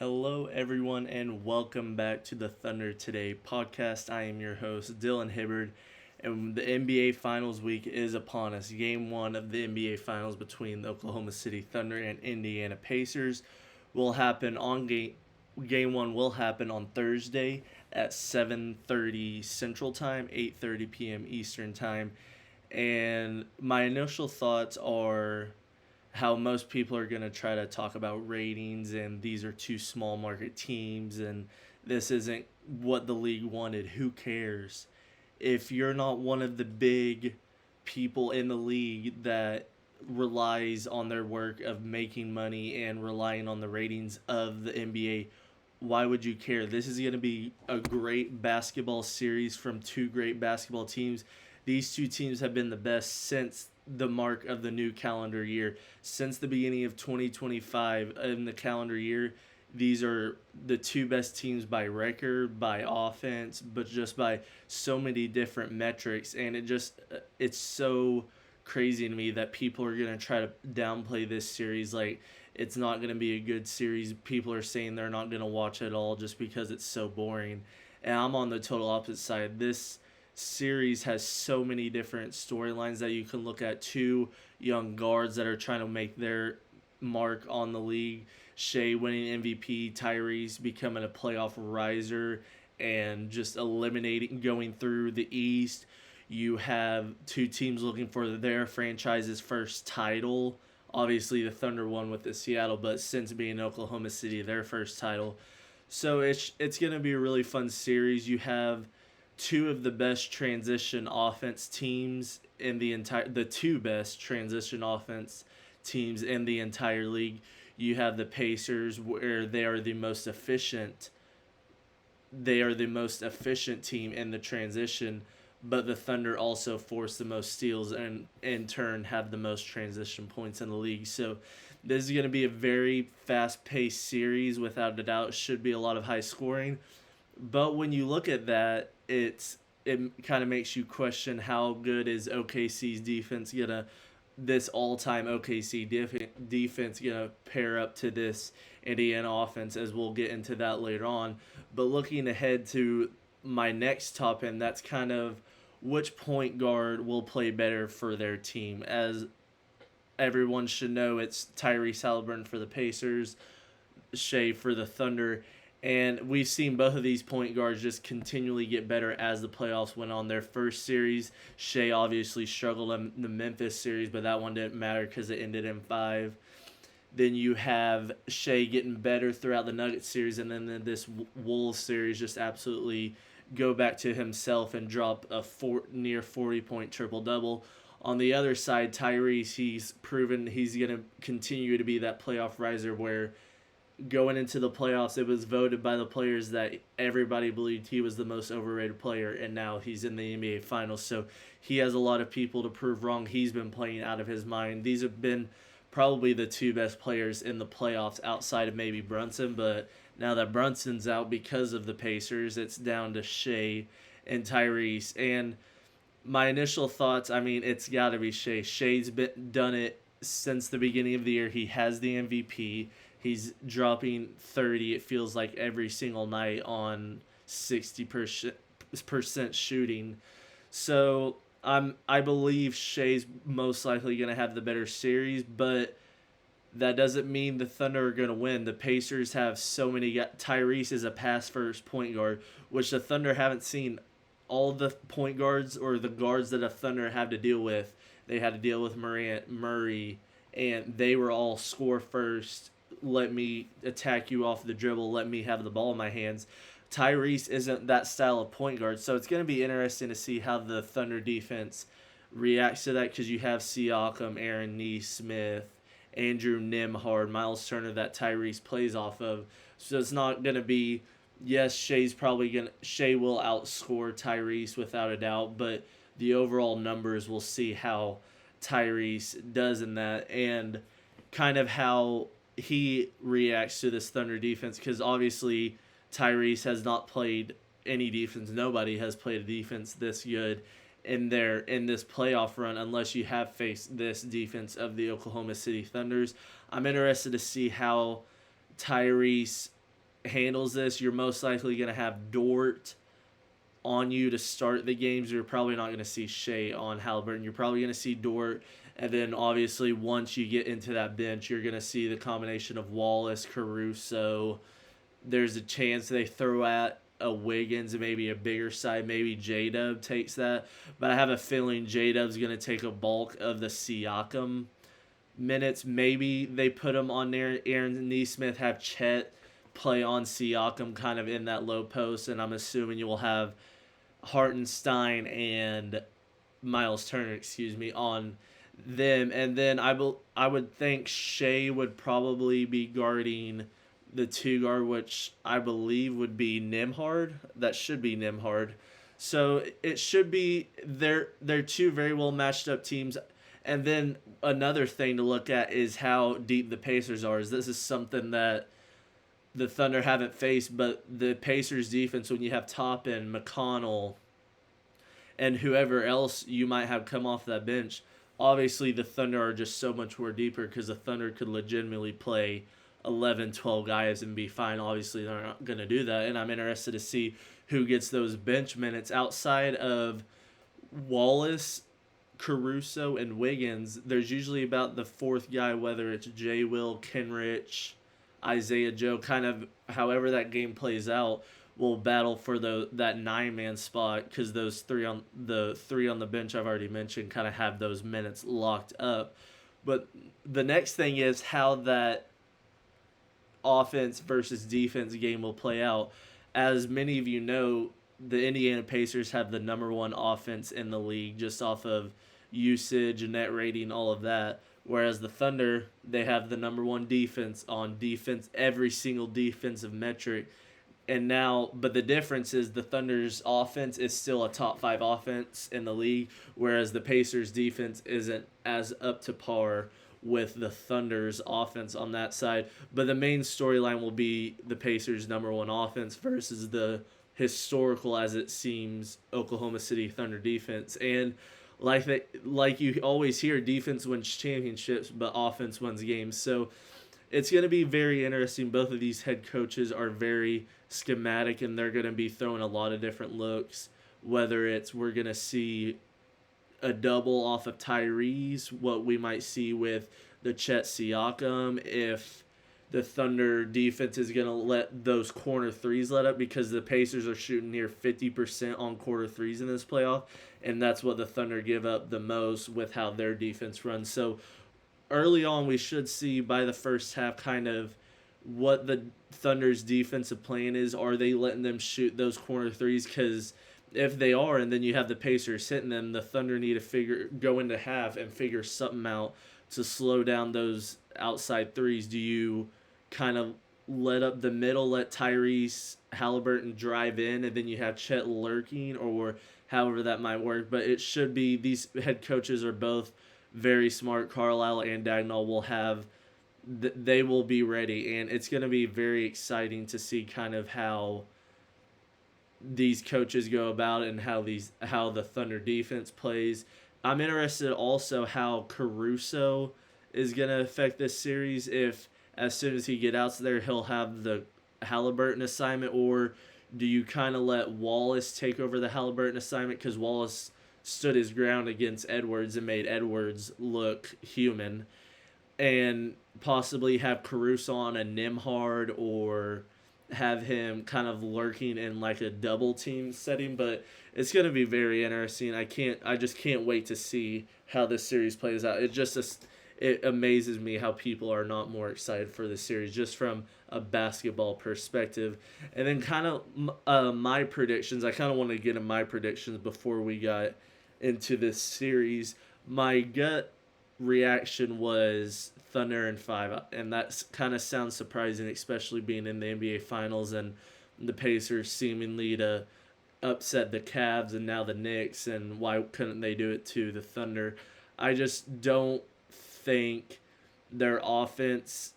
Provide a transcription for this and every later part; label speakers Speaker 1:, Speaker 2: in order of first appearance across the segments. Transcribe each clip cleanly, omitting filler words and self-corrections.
Speaker 1: Hello, everyone, and welcome back to the Thunder Today podcast. I am your host, Dylan Hibbard, and the NBA Finals week is upon us. Game one of the NBA Finals between the Oklahoma City Thunder and Indiana Pacers will happen on Game one will happen on Thursday at 7:30 Central Time, 8:30 p.m. Eastern Time. And my initial thoughts are how most people are going to try to talk about ratings and these are two small market teams and this isn't what the league wanted. Who cares? If you're not one of the big people in the league that relies on their work of making money and relying on the ratings of the NBA, why would you care? This is going to be a great basketball series from two great basketball teams. These two teams have been the best since the mark of the new calendar year. Since the beginning of 2025 in the calendar year, these are the two best teams by record, by offense, but just by so many different metrics. And it's so crazy to me that people are going to try to downplay this series like it's not going to be a good series. People are saying they're not going to watch it all just because it's so boring. And I'm on the total opposite side. This series has so many different storylines that you can look at. Two young guards that are trying to make their mark on the league. Shay winning MVP, Tyrese becoming a playoff riser and just going through the East. You have two teams looking for their franchise's first title. Obviously, the Thunder won with the Seattle, but since being Oklahoma City, their first title. So it's going to be a really fun series. You have two of the best transition offense teams in the two best transition offense teams in the entire league. You have the Pacers, where they are the most efficient team in the transition, but the Thunder also force the most steals and in turn have the most transition points in the league. So this is going to be a very fast-paced series without a doubt. Should be a lot of high scoring. But when you look at that, it kind of makes you question how good is OKC's defense this all-time OKC defense gonna pair up to this Indiana offense, as we'll get into that later on. But looking ahead to my next top end, that's kind of which point guard will play better for their team. As everyone should know, it's Tyrese Halliburton for the Pacers, Shay for the Thunder. And we've seen both of these point guards just continually get better as the playoffs went on. Their first series, Shay obviously struggled in the Memphis series, but that one didn't matter because it ended in 5. Then you have Shay getting better throughout the Nuggets series, and then this Wolves series just absolutely go back to himself and drop a near 40-point triple-double. On the other side, Tyrese, he's proven he's going to continue to be that playoff riser where going into the playoffs, it was voted by the players that everybody believed he was the most overrated player, and now he's in the NBA Finals. So he has a lot of people to prove wrong. He's been playing out of his mind. These have been probably the two best players in the playoffs outside of maybe Brunson, but now that Brunson's out because of the Pacers, it's down to Shay and Tyrese. And my initial thoughts, it's got to be Shay. Shay's done it since the beginning of the year. He has the MVP. He's dropping 30, it feels like, every single night on 60% shooting. So I believe Shay's most likely going to have the better series, but that doesn't mean the Thunder are going to win. The Pacers have so many. Tyrese is a pass-first point guard, which the Thunder haven't seen. All the point guards or the guards that the Thunder have to deal with, they had to deal with Murray, and they were all score first. Let me attack you off the dribble. Let me have the ball in my hands. Tyrese isn't that style of point guard, so it's going to be interesting to see how the Thunder defense reacts to that, because you have Siakam, Aaron Nesmith, Andrew Nembhard, Miles Turner that Tyrese plays off of. So it's not going to be, yes, Shay will outscore Tyrese without a doubt, but the overall numbers will see how Tyrese does in that and kind of how he reacts to this Thunder defense, because obviously Tyrese has not played any defense. Nobody has played a defense this good in this playoff run unless you have faced this defense of the Oklahoma City Thunders. I'm interested to see how Tyrese handles this, you're most likely going to have Dort on you to start the games. You're probably not going to see Shay on Halliburton. You're probably going to see Dort. And then obviously once you get into that bench, you're going to see the combination of Wallace, Caruso. There's a chance they throw at a Wiggins and maybe a bigger side. Maybe J-Dub takes that. But I have a feeling J-Dub's going to take a bulk of the Siakam minutes. Maybe they put him on there. Aaron Nesmith, have Chet play on Siakam kind of in that low post. And I'm assuming you will have Hartenstein and Miles Turner, on them. And then I would think Shay would probably be guarding the 2 guard, which I believe would be Nembhard. That should be Nembhard. So it should be they're 2 very well matched up teams. And then another thing to look at is how deep the Pacers are. This is something that the Thunder haven't faced, but the Pacers defense, when you have Toppin, McConnell, and whoever else you might have come off that bench, obviously the Thunder are just so much more deeper because the Thunder could legitimately play 11, 12 guys and be fine. Obviously they're not going to do that, and I'm interested to see who gets those bench minutes outside of Wallace, Caruso, and Wiggins. There's usually about the 4th guy, whether it's J. Will, Kenrich, Isaiah Joe, kind of however that game plays out, will battle for that 9-man spot because those 3 on the bench I've already mentioned kind of have those minutes locked up. But the next thing is how that offense versus defense game will play out. As many of you know, the Indiana Pacers have the number 1 offense in the league just off of usage, net rating, all of that. Whereas the Thunder, they have the number 1 defense on defense, every single defensive metric. And now, but the difference is the Thunder's offense is still a top 5 offense in the league, whereas the Pacers' defense isn't as up to par with the Thunder's offense on that side. But the main storyline will be the Pacers' number 1 offense versus the historical, as it seems, Oklahoma City Thunder defense. And like you always hear, defense wins championships, but offense wins games. So it's going to be very interesting. Both of these head coaches are very schematic, and they're going to be throwing a lot of different looks, whether it's we're going to see a double off of Tyrese, what we might see with the Chet Siakam, if the Thunder defense is going to let those corner threes let up, because the Pacers are shooting near 50% on quarter threes in this playoff, and that's what the Thunder give up the most with how their defense runs. So early on, we should see by the first half kind of what the Thunder's defensive plan is. Are they letting them shoot those corner threes? Because if they are, and then you have the Pacers hitting them, the Thunder need to go into half and figure something out to slow down those outside threes. Do you kind of let up the middle, let Tyrese Halliburton drive in, and then you have Chet lurking, or however that might work? But it should be, these head coaches are both very smart. Carlisle and Dagnall will have, they will be ready, and it's going to be very exciting to see kind of how these coaches go about it and how the Thunder defense plays. I'm interested also how Caruso is going to affect this series, if as soon as he gets out there he'll have the Halliburton assignment, or do you kind of let Wallace take over the Halliburton assignment, because Wallace stood his ground against Edwards and made Edwards look human, and possibly have Caruso on a Nembhard, or have him kind of lurking in like a double team setting. But it's going to be very interesting. I just can't wait to see how this series plays out. It amazes me how people are not more excited for this series, just from a basketball perspective. And then kind of my predictions. I kind of want to get in my predictions before we got into this series. My gut reaction was Thunder in 5, and that kind of sounds surprising, especially being in the NBA Finals and the Pacers seemingly to upset the Cavs and now the Knicks, and why couldn't they do it to the Thunder? I just don't think their offense,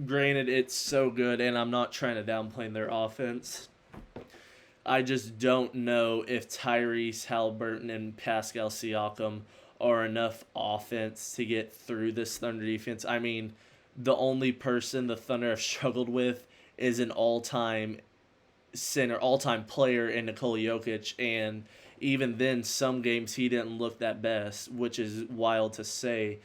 Speaker 1: granted it's so good, and I'm not trying to downplay their offense, I just don't know if Tyrese Halliburton and Pascal Siakam are enough offense to get through this Thunder defense. I mean, the only person the Thunder have struggled with is an all-time player in Nikola Jokic, and even then, some games he didn't look that best, which is wild to say.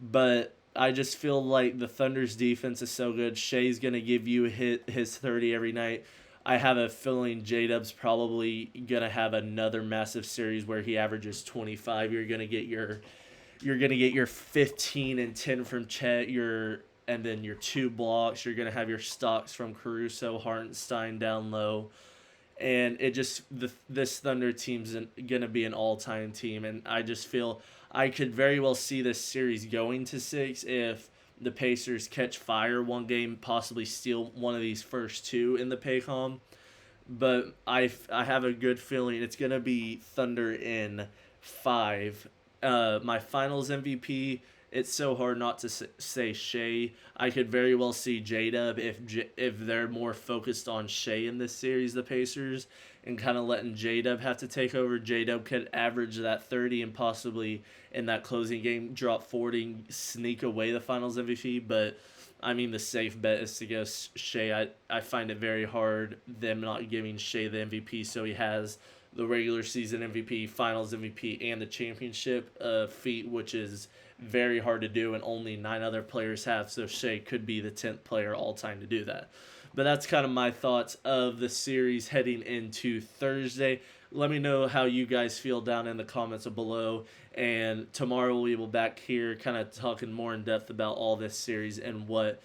Speaker 1: But I just feel like the Thunder's defense is so good. Shay's gonna give you his 30 every night. I have a feeling J Dub's probably gonna have another massive series where he averages 25. You're gonna get your 15 and 10 from Chet. And then your two blocks. You're gonna have your stocks from Caruso, Hartenstein down low, and this Thunder team's gonna be an all-time team, and I just feel I could very well see this series going to 6 if the Pacers catch fire one game, possibly steal one of these first two in the Paycom. But I have a good feeling it's gonna be Thunder in 5. My Finals MVP. It's so hard not to say Shay. I could very well see J-Dub if they're more focused on Shay in this series, the Pacers, and kind of letting J-Dub have to take over. J-Dub could average that 30 and possibly in that closing game drop 40, sneak away the Finals MVP. But I mean, the safe bet is to go Shay. I find it very hard them not giving Shay the MVP, so he has the regular season MVP, Finals MVP, and the championship feat, which is very hard to do, and only 9 other players have. So Shea could be the 10th player all time to do that. But that's kind of my thoughts of the series heading into Thursday. Let me know how you guys feel down in the comments below. And tomorrow we will be back here kind of talking more in depth about all this series and what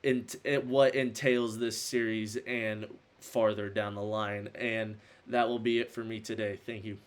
Speaker 1: entails this series and farther down the line. And that will be it for me today. Thank you.